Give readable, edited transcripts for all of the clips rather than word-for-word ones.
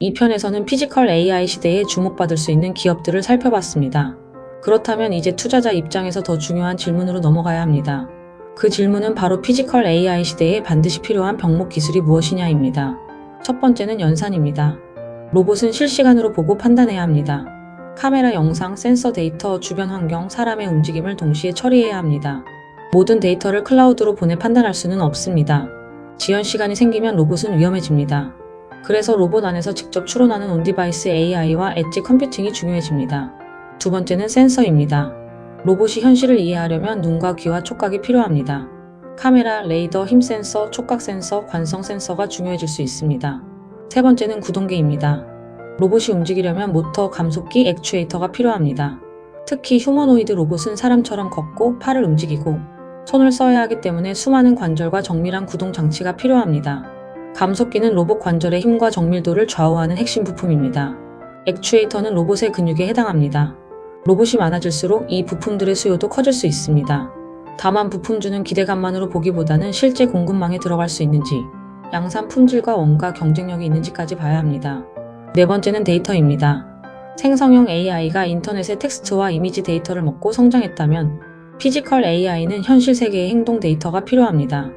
이 편에서는 피지컬 AI 시대에 주목받을 수 있는 기업들을 살펴봤습니다. 그렇다면 이제 투자자 입장에서 더 중요한 질문으로 넘어가야 합니다. 그 질문은 바로 피지컬 AI 시대에 반드시 필요한 병목 기술이 무엇이냐입니다. 첫 번째는 연산입니다. 로봇은 실시간으로 보고 판단해야 합니다. 카메라 영상, 센서 데이터, 주변 환경, 사람의 움직임을 동시에 처리해야 합니다. 모든 데이터를 클라우드로 보내 판단할 수는 없습니다. 지연 시간이 생기면 로봇은 위험해집니다. 그래서 로봇 안에서 직접 추론하는 온디바이스 AI와 엣지 컴퓨팅이 중요해집니다. 두 번째는 센서입니다. 로봇이 현실을 이해하려면 눈과 귀와 촉각이 필요합니다. 카메라, 레이더, 힘 센서, 촉각 센서, 관성 센서가 중요해질 수 있습니다. 세 번째는 구동계입니다. 로봇이 움직이려면 모터, 감속기, 액추에이터가 필요합니다. 특히 휴머노이드 로봇은 사람처럼 걷고 팔을 움직이고 손을 써야 하기 때문에 수많은 관절과 정밀한 구동 장치가 필요합니다. 감속기는 로봇 관절의 힘과 정밀도를 좌우하는 핵심 부품입니다. 액추에이터는 로봇의 근육에 해당합니다. 로봇이 많아질수록 이 부품들의 수요도 커질 수 있습니다. 다만 부품주는 기대감만으로 보기보다는 실제 공급망에 들어갈 수 있는지, 양산 품질과 원가 경쟁력이 있는지까지 봐야 합니다. 네 번째는 데이터입니다. 생성형 AI가 인터넷의 텍스트와 이미지 데이터를 먹고 성장했다면 피지컬 AI는 현실 세계의 행동 데이터가 필요합니다.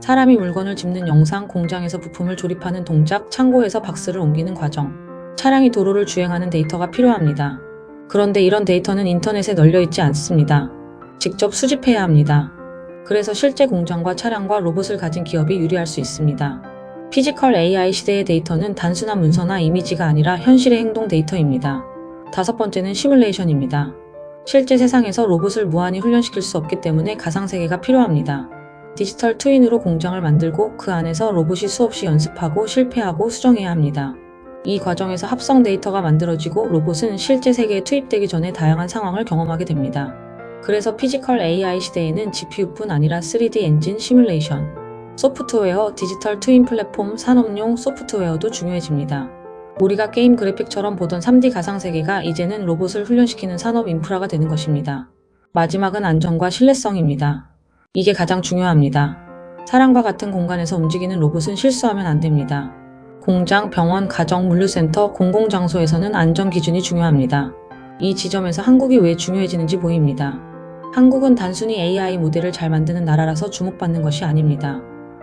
사람이 물건을 짚는 영상, 공장에서 부품을 조립하는 동작, 창고에서 박스를 옮기는 과정, 차량이 도로를 주행하는 데이터가 필요합니다. 그런데 이런 데이터는 인터넷에 널려있지 않습니다. 직접 수집해야 합니다. 그래서 실제 공장과 차량과 로봇을 가진 기업이 유리할 수 있습니다. 피지컬 AI 시대의 데이터는 단순한 문서나 이미지가 아니라 현실의 행동 데이터입니다. 다섯 번째는 시뮬레이션입니다. 실제 세상에서 로봇을 무한히 훈련시킬 수 없기 때문에 가상세계가 필요합니다. 디지털 트윈으로 공장을 만들고 그 안에서 로봇이 수없이 연습하고 실패하고 수정해야 합니다. 이 과정에서 합성 데이터가 만들어지고 로봇은 실제 세계에 투입되기 전에 다양한 상황을 경험하게 됩니다. 그래서 피지컬 AI 시대에는 GPU뿐 아니라 3D 엔진, 시뮬레이션, 소프트웨어, 디지털 트윈 플랫폼, 산업용 소프트웨어도 중요해집니다. 우리가 게임 그래픽처럼 보던 3D 가상세계가 이제는 로봇을 훈련시키는 산업 인프라가 되는 것입니다. 마지막은 안전과 신뢰성입니다. 이게 가장 중요합니다. 사람과 같은 공간에서 움직이는 로봇은 실수하면 안 됩니다. 공장, 병원, 가정, 물류센터, 공공장소에서는 안전 기준이 중요합니다. 이 지점에서 한국이 왜 중요해지는지 보입니다. 한국은 단순히 AI 모델을 잘 만드는 나라라서 주목받는 것이 아닙니다.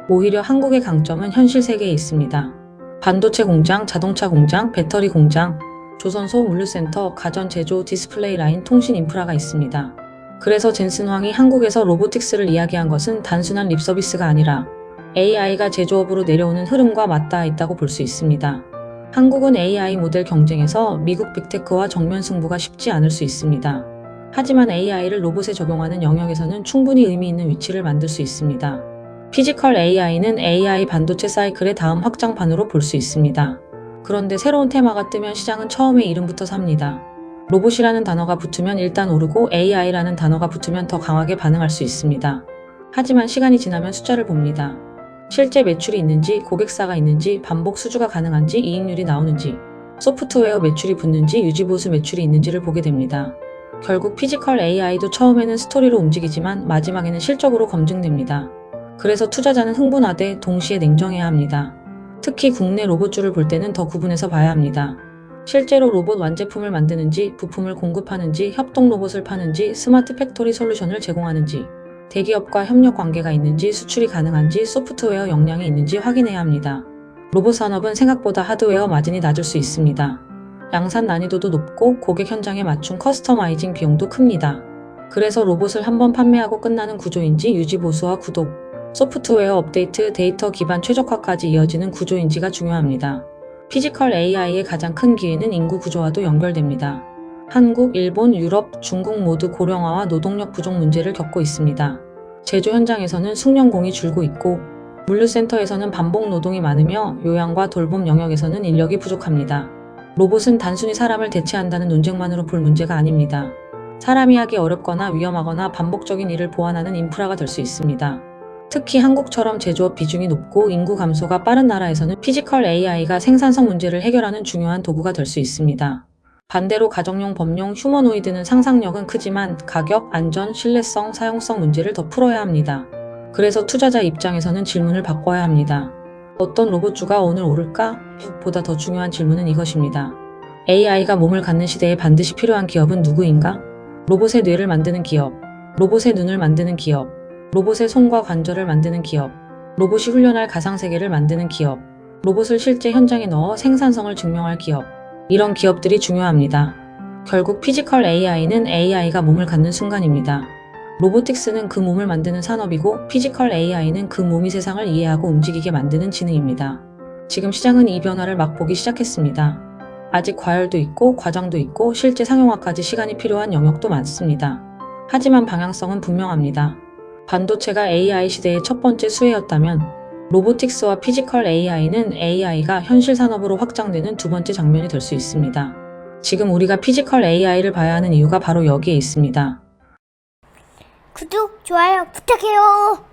오히려 한국의 강점은 현실 세계에 있습니다. 반도체 공장, 자동차 공장, 배터리 공장, 조선소, 물류센터, 가전 제조, 디스플레이 라인, 통신 인프라가 있습니다. 그래서 젠슨 황이 한국에서 로보틱스를 이야기한 것은 단순한 립서비스가 아니라 AI가 제조업으로 내려오는 흐름과 맞닿아 있다고 볼 수 있습니다. 한국은 AI 모델 경쟁에서 미국 빅테크와 정면 승부가 쉽지 않을 수 있습니다. 하지만 AI를 로봇에 적용하는 영역에서는 충분히 의미 있는 위치를 만들 수 있습니다. 피지컬 AI는 AI 반도체 사이클의 다음 확장판으로 볼 수 있습니다. 그런데 새로운 테마가 뜨면 시장은 처음에 이름부터 삽니다. 로봇이라는 단어가 붙으면 일단 오르고 AI라는 단어가 붙으면 더 강하게 반응할 수 있습니다. 하지만 시간이 지나면 숫자를 봅니다. 실제 매출이 있는지, 고객사가 있는지, 반복 수주가 가능한지, 이익률이 나오는지, 소프트웨어 매출이 붙는지, 유지보수 매출이 있는지를 보게 됩니다. 결국 피지컬 AI도 처음에는 스토리로 움직이지만 마지막에는 실적으로 검증됩니다. 그래서 투자자는 흥분하되 동시에 냉정해야 합니다. 특히 국내 로봇주를 볼 때는 더 구분해서 봐야 합니다. 실제로 로봇 완제품을 만드는지, 부품을 공급하는지, 협동 로봇을 파는지, 스마트 팩토리 솔루션을 제공하는지, 대기업과 협력 관계가 있는지, 수출이 가능한지, 소프트웨어 역량이 있는지 확인해야 합니다. 로봇 산업은 생각보다 하드웨어 마진이 낮을 수 있습니다. 양산 난이도도 높고 고객 현장에 맞춘 커스터마이징 비용도 큽니다. 그래서 로봇을 한번 판매하고 끝나는 구조인지 유지 보수와 구독, 소프트웨어 업데이트, 데이터 기반 최적화까지 이어지는 구조인지가 중요합니다. 피지컬 AI의 가장 큰 기회는 인구 구조와도 연결됩니다. 한국, 일본, 유럽, 중국 모두 고령화와 노동력 부족 문제를 겪고 있습니다. 제조 현장에서는 숙련공이 줄고 있고 물류센터에서는 반복 노동이 많으며 요양과 돌봄 영역에서는 인력이 부족합니다. 로봇은 단순히 사람을 대체한다는 논쟁만으로 볼 문제가 아닙니다. 사람이 하기 어렵거나 위험하거나 반복적인 일을 보완하는 인프라가 될 수 있습니다. 특히 한국처럼 제조업 비중이 높고 인구 감소가 빠른 나라에서는 피지컬 AI가 생산성 문제를 해결하는 중요한 도구가 될 수 있습니다. 반대로 가정용, 법용, 휴머노이드는 상상력은 크지만 가격, 안전, 신뢰성, 사용성 문제를 더 풀어야 합니다. 그래서 투자자 입장에서는 질문을 바꿔야 합니다. 어떤 로봇주가 오늘 오를까? 보다 더 중요한 질문은 이것입니다. AI가 몸을 갖는 시대에 반드시 필요한 기업은 누구인가? 로봇의 뇌를 만드는 기업, 로봇의 눈을 만드는 기업, 로봇의 손과 관절을 만드는 기업, 로봇이 훈련할 가상세계를 만드는 기업, 로봇을 실제 현장에 넣어 생산성을 증명할 기업. 이런 기업들이 중요합니다. 결국 피지컬 AI는 AI가 몸을 갖는 순간입니다. 로보틱스는 그 몸을 만드는 산업이고 피지컬 AI는 그 몸이 세상을 이해하고 움직이게 만드는 지능입니다. 지금 시장은 이 변화를 맛보기 시작했습니다. 아직 과열도 있고 과장도 있고 실제 상용화까지 시간이 필요한 영역도 많습니다. 하지만 방향성은 분명합니다. 반도체가 AI 시대의 첫 번째 수혜였다면 로보틱스와 피지컬 AI는 AI가 현실 산업으로 확장되는 두 번째 장면이 될 수 있습니다. 지금 우리가 피지컬 AI를 봐야 하는 이유가 바로 여기에 있습니다. 구독, 좋아요 부탁해요.